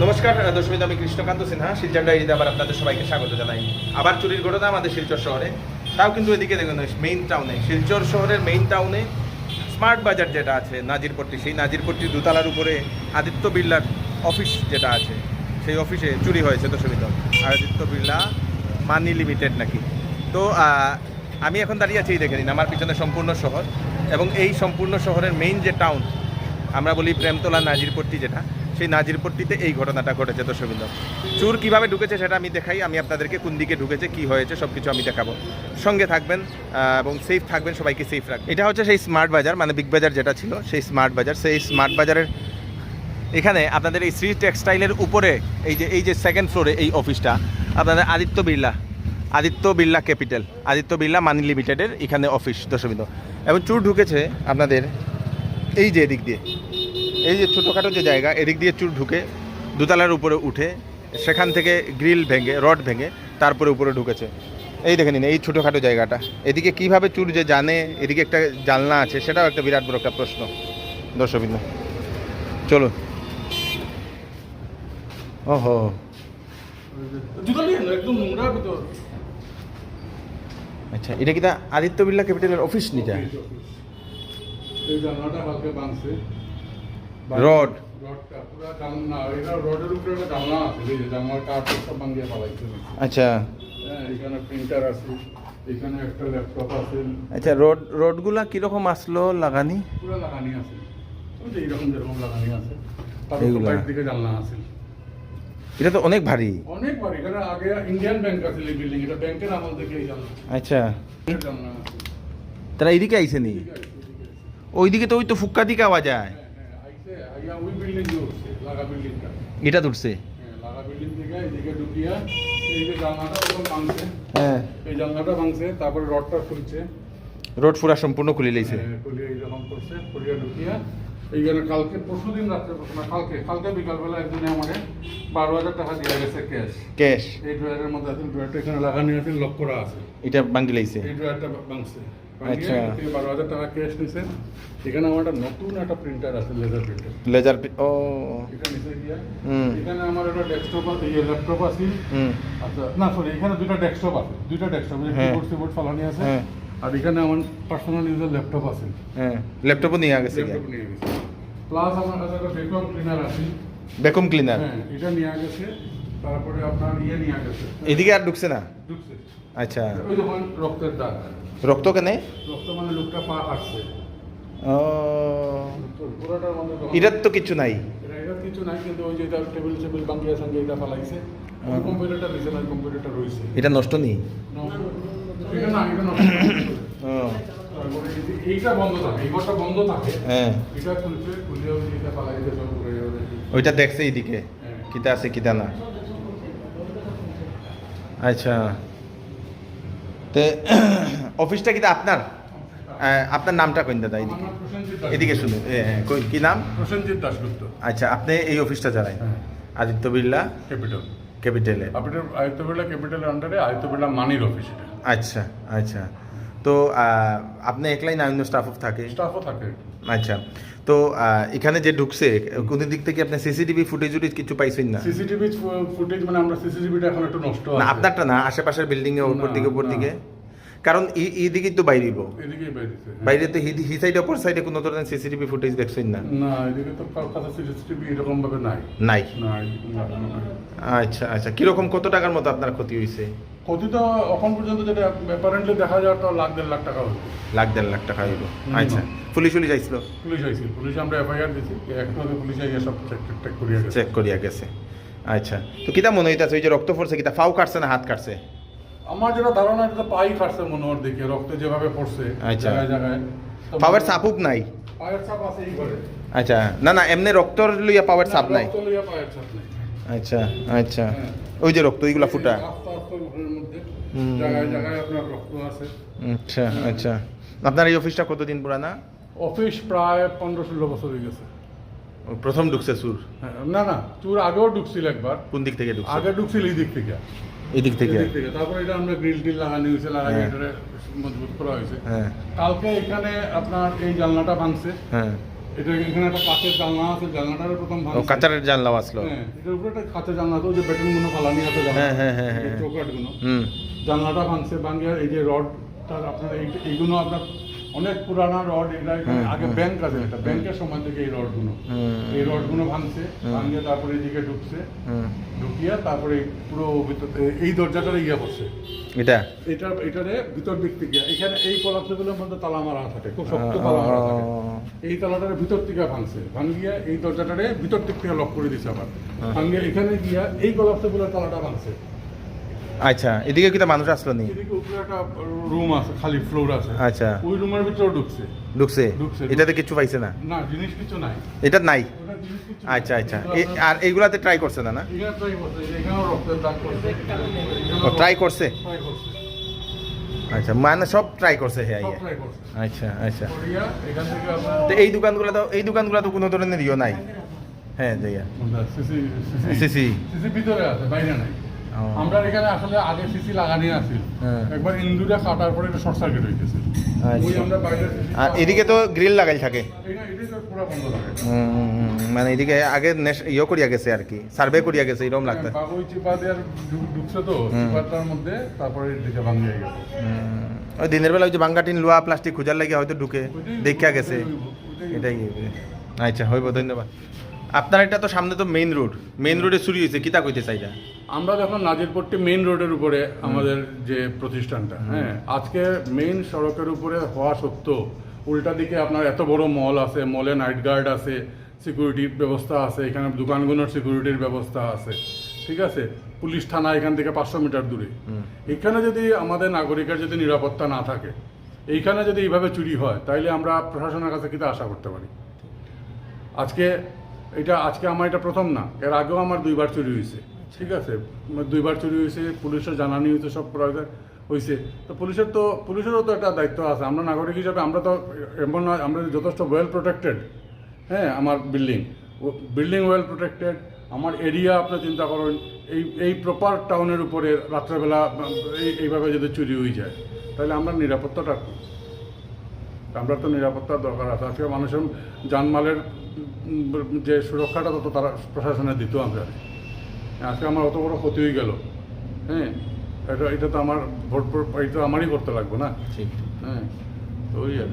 নমস্কার দর্শক, আমি কৃষ্ণকান্ত সিনহা শিলচর ডায়েরিতে আবার আপনাদের সবাইকে স্বাগত জানাই। আবার চুরির ঘটনা আমাদের শিলচর শহরে, তাও কিন্তু এদিকে দেখুন মেইন টাউনে, শিলচর শহরের মেইন টাউনে স্মার্ট বাজার যেটা আছে নাজিরপট্টি, সেই নাজিরপট্টির দোতলার উপরে আদিত্য বিড়লার অফিস যেটা আছে, সেই অফিসে চুরি হয়েছে দর্শক। আদিত্য বিড়লা মানি লিমিটেড নাকি। তো আমি এখন দাঁড়িয়ে আছি, দেখে নিন আমার পিছনে সম্পূর্ণ শহর, এবং এই সম্পূর্ণ শহরের মেইন যে টাউন আমরা বলি প্রেমতলা নাজিরপট্টি, যেটা সেই নাজিরপট্টিতে এই ঘটনাটা ঘটেছে দর্শকবৃন্দ। চোর কীভাবে ঢুকেছে সেটা আমি দেখাই, আমি আপনাদেরকে কোন দিকে ঢুকেছে, কি হয়েছে সব কিছু আমি দেখাবো। সঙ্গে থাকবেন এবং সেফ থাকবেন, সবাইকে সেফ রাখবেন। এটা হচ্ছে সেই স্মার্ট বাজার, মানে বিগ বাজার যেটা ছিল সেই স্মার্ট বাজার। সেই স্মার্ট বাজারের এখানে আপনাদের এই শ্রী টেক্সটাইলের উপরে এই যে সেকেন্ড ফ্লোরে এই অফিসটা আপনাদের আদিত্য বিড়লা ক্যাপিটাল, আদিত্য বিড়লা মানি লিমিটেডের এখানে অফিস দর্শকবৃন্দ। এবং চোর ঢুকেছে আপনাদের এই যে এদিক দিয়ে, এই যে ছোটোখাটো যে জায়গা, এদিক দিয়ে চোর ঢুকে দোতলার উপরে উঠে সেখান থেকে গ্রিল ভেঙে রড ভেঙে তারপরে উপরে ঢুকেছে। এই দেখে নিন এই ছোটোখাটো জায়গাটা, এদিকে কিভাবে চোর যে জানে এদিকে একটা জানলা আছে, সেটাও একটা বিরাট বড় একটা প্রশ্ন দর্শকবৃন্দ। চলো। ওহো, আচ্ছা, এটা কি আদিত্য বিড়লা ক্যাপিটালের অফিস নিচে? রড আচ্ছা আচ্ছা, রডগুলা কিরকম আসলো লাগানি? এটা তো অনেক ভারী। আগে ইন্ডিয়ান ব্যাংক আছে এই বিল্ডিং, এটা ব্যাংকের আমল থেকে এই জানলা। আচ্ছা, তারা এইদিকে আইছে নি? ওইদিকে তো ওই তো ফুক্কা দিকে আওয়া যায়। ওই বিল্ডিং ধরছে, লাগা বিল্ডিংটা। এটা ধরছে লাগা বিল্ডিং থেকে এদিকে ঢুকিয়া এই যে জানলাটা যখন ভাঙছে, হ্যাঁ এই জানলাটা ভাঙছে, তারপরে রডটা খুলছে, রড পুরা সম্পূর্ণ খুলে লাইছে। খুলিয়ে এইরকম করছে, খুলিয়ে ঢুকিয়া এইখানে কালকে পরশুদিন রাত্রে, কালকে বিকালবেলা একদিনে আমাদের 12,000 টাকা দিয়ে গেছে ক্যাশ। এই ড্রয়ারের মধ্যে আছে, ড্রয়ারটা এখানে লাগানো আছে, লক করা আছে। এটা ভাঙি লাইছে, এই ড্রয়ারটা ভাঙছে। আচ্ছা, 12,000 টাকা ক্যাশ নিছে। এখানে আমার একটা নতুন একটা প্রিন্টার আছে, লেজার ও এটা নিচে গিয়া এখানে আমার একটা ডেস্কটপ আছে, এই ল্যাপটপ আছে। আচ্ছা, না সরি, এখানে দুটো ডেস্কটপ আছে, কিবোর্ড ফালানি আছে। আর এখানে আমার পার্সোনাল ইউজার ল্যাপটপ আছে। হ্যাঁ, ল্যাপটপও নিয়ে গেছে। প্লাস আমার কাছে একটা ভ্যাকুয়াম ক্লিনার আছে। ভ্যাকুয়াম ক্লিনার, হ্যাঁ, এটা নিয়ে গেছে। তারপরে আপনার নিয়ে গেছে। এদিকে আর ঢুকছে না? ঢুকছে। আচ্ছা, ওই যখন রক্তের দাগ। রক্ত কেনে? রক্ত মানে লোকটা পা কাটছে। ও, পুরোটার মধ্যে এটার তো কিছু নাই। এটা কিছু নাই, কিন্তু ওই যে টেবিল বাঙ্গিয়া সঙ্গে এটা ফালাইছে। কম্পিউটারটা রয়েছে না, কম্পিউটারটা রয়েছে। এটা নষ্ট নেই? এটা না, এটা নষ্ট। এইটা বন্ধ থাকে, এই ঘরটা বন্ধ থাকে। হ্যাঁ, এটা খুলছে, খুলে এটা ফালাইছে সব করে যাবে। ওইটা দেখছে এইদিকে কিতা আছে কিতা না। আচ্ছা, তে অফিসটা কিতা আপনার? আপনার নামটা কইন দাদা, এদিকে এদিকে শুনে। কি নাম? প্রসেনজিৎ দাশগুপ্ত। আচ্ছা, আপনি এই অফিসটা চালায়? আদিত্য বিড়লা ক্যাপিটালে। আদিত্য বিড়লা ক্যাপিটালের আন্ডারে আদিত্য বিড়লা মানির অফিস এটা। আচ্ছা আচ্ছা, তো আপনি একলাই না অন্য স্টাফও থাকে? স্টাফও থাকে। আচ্ছা, তো এখানে যে ঢুকছে কোন দিক থেকে আপনি সিসিটিভি ফুটেজ কিছু পাইছেন না? সিসিটিভি ফুটেজ মানে আমরা সিসিটিভিটা এখন একটু নষ্ট আছে। না, আপনারটা না, আশেপাশের বিল্ডিং এর উপর দিকে, কারণ এই দিকেই তো বাইরেইব। এদিকেই বাইরে তো হি সাইডে অপর সাইডে কোনো ধরনের সিসিটিভি ফুটেজ দেখছেন না? না, এদিকে তো কাছে সিসিটিভি এরকম ভাবে নাই। আচ্ছা আচ্ছা, কিরকম কত টাকার মতো আপনার ক্ষতি হয়েছে? ক্ষতি তো এখন পর্যন্ত যেটা অ্যাপারেন্টলি দেখা যায় তো 1.5 লাখ টাকা হইবে। 1.5 লাখ টাকা হইব। আচ্ছা, পুলিশ আইছিল? পুলিশ আমরা এফআইআর দিছি, একটু আগে পুলিশ আইয়া সব চেক করিয়া গেছে। আচ্ছা, তো কিটা মনে হইতাছে ওই যে রক্ত পড়ছে, কিটা পাও কাটছে না হাত কাটছে? আমার যেটা ধারণা, এটা পাই কাটছে মনে হয়, দেখে রক্ত যেভাবে পড়ছে জায়গায়। পাওয়ার ছাপও নাই? পায়ের ছাপ আছে এই ঘরে। আচ্ছা, না এমনি রক্তর লইয়া পাওয়ার ছাপ নাই? রক্ত লইয়া পায়ের ছাপ নাই। আচ্ছা আচ্ছা, ওই যে রক্ত এইগুলা ফুটা জায়গায় আপনার রক্ত আছে। আচ্ছা আচ্ছা, আপনার এই অফিসটা কতদিন পুরানা? অফিস প্রায় 15-16 বছর হয়ে গেছে। প্রথম ঢুকছে চুর? না, চুর আগেও ঢুকছিল একবার। কোন দিক থেকে ঢুকছে? আগে ঢুকছিল এই দিক থেকে। তারপরে এটা আমরা গ্রিল টিল লাগানো হয়েছে, লাগাই মজবুত করা হয়েছে। কালকে এখানে আপনার এই জানলাটা ভাঙছে। এটা এখানে একটা কাঁচের জানলা আছে, জানলাটার প্রথম ও ভাঙছে। কাচারের জানলাও আসলো। হ্যাঁ, এটার উপরে একটা কাঁচের জানলা, তো ওই যে বেটনগুলো ফালানি আছে জানলা, হ্যাঁ। চৌকাঠগুলো, হুম জানলাটা ভাঙছে। ভাঙিয়ে এই যে রডটার আপনার এইগুলো আপনার অনেক পুরানা রড, এটা এখানে আগে ব্যাংক আছে, এটা ব্যাংকের সময় থেকে এই রডগুলো, এই রডগুলো ভাঙছে। ভাঙিয়ে তারপরে এদিকে ঢুকছে, ঢুকিয়ে তারপরে পুরো ভিতরে এই দরজাটারে ইয়ে করছে। এটারে ভিতর দিক থেকে এখানে এই কলাপসগুলোর মধ্যে তালা মারা থাকে, খুব শক্ত তালা মারা থাকে। এই তালাটারে ভিতর থেকে ভাঙছে, ভাঙিয়ে এই দরজাটারে ভিতর দিক থেকে লক করে দিছে আবার। ভাঙিয়ে এখানে গিয়া এই কলাপসগুলোর তালাটা ভাঙছে। আচ্ছা, এদিকে কি মানুষ আসলো নি? এদিকে উপরে একটা রুম আছে, খালি ফ্লোর আছে। আচ্ছা, ওই রুমের ভিতরে ঢুকছে। এটাতে কিছু পাইছে না? না, জিনিস কিছু নাই, এটা নাই। ওটা জিনিস কিছু আচ্ছা আর এইগুলাতে ট্রাই করছে না? না, এখানে ট্রাই করছে, এখানেও রক্তের দাগ করছে, ট্রাই করছে। ট্রাই করছে, আচ্ছা, মানে সব ট্রাই করছে। হ্যাঁ, সব ট্রাই করছে। আচ্ছা। করিয়া এখান থেকে আপনার তো এই দোকানগুলো তো কোনো ধরনের ইয়ে নাই। হ্যাঁ, যাইয়া সিসি ভিতরে আছে, বাইরে নাই। ও। আমরা এখানে আসলে আগে সিসি লাগানি আছে, হ্যাঁ। একবার ইন্দুরে কাটার পরে এটা শর্ট সার্কিট হয়ে গেছে। ওই আমরা বাইরে আর এদিকে তো গ্রিল লাগাই থাকে। এটা পুরো বন্ধ থাকে। মানে এদিকে আগে ইয়ে করিয়া গেছে আর কি, সার্ভে করিয়া গেছে এরকম লাগতো। ওই চিপা দিয়ে ঢুকছে, তো চিপাটার মধ্যে তারপরে এদিকে ভাঙিয়ে গেছে। ওই দিনের বেলা ওই যে বাঙ্গাটিন লোহা প্লাস্টিক খোঁজার লাগে হয়তো ঢুকে দেখা গেছে, এটাই। আচ্ছা, হইব, ধন্যবাদ। আপনার এটা তো সামনে তো মেইন রোডে চুরি হয়েছে, কিতা কইতে চাইটা? আমরা যখন নাজিরপট্টি মেইন রোডের উপরে আমাদের যে প্রতিষ্ঠানটা, হ্যাঁ, আজকে মেইন সড়কের উপরে হওয়া সত্ত্বেও উল্টা দিকে আপনার এত বড় মল আছে, মলে নাইট গার্ড আছে, সিকিউরিটির ব্যবস্থা আছে, এখানে দোকানগুলোর সিকিউরিটির ব্যবস্থা আছে, ঠিক আছে, পুলিশ থানা এখান থেকে 500 মিটার দূরে। এখানে যদি আমাদের নাগরিকের যদি নিরাপত্তা না থাকে, এইখানে যদি এইভাবে চুরি হয়, তাইলে আমরা প্রশাসনের কাছে কিতা আশা করতে পারি? আজকে আমার এটা প্রথম না, এর আগেও আমার 2বার চুরি হয়েছে, ঠিক আছে, 2বার চুরি হয়েছে, পুলিশের জানানি হয়েছে, সব হয়েছে। তো পুলিশেরও তো একটা দায়িত্ব আছে। আমরা নাগরিক হিসাবে আমরা তো এমন নয়, আমরা যথেষ্ট ওয়েল প্রোটেক্টেড। হ্যাঁ, আমার বিল্ডিং ওয়েল প্রোটেক্টেড, আমার এরিয়া আপনি চিন্তা করুন, এই প্রপার টাউনের উপরে রাত্রেবেলা এইভাবে যদি চুরি হয়ে যায়, তাহলে আমরা নিরাপত্তাটা, আমরা তো নিরাপত্তার দরকার আছে। আজকে মানুষের জানমালের যে সুরক্ষাটা তত তারা প্রশাসনে দিত আমরা। আজকে আমার অত বড় ক্ষতি হয়ে গেল, হ্যাঁ, এটা তো আমার এটা আমারই করতে লাগবে না, ঠিক। হ্যাঁ, তো ওই আর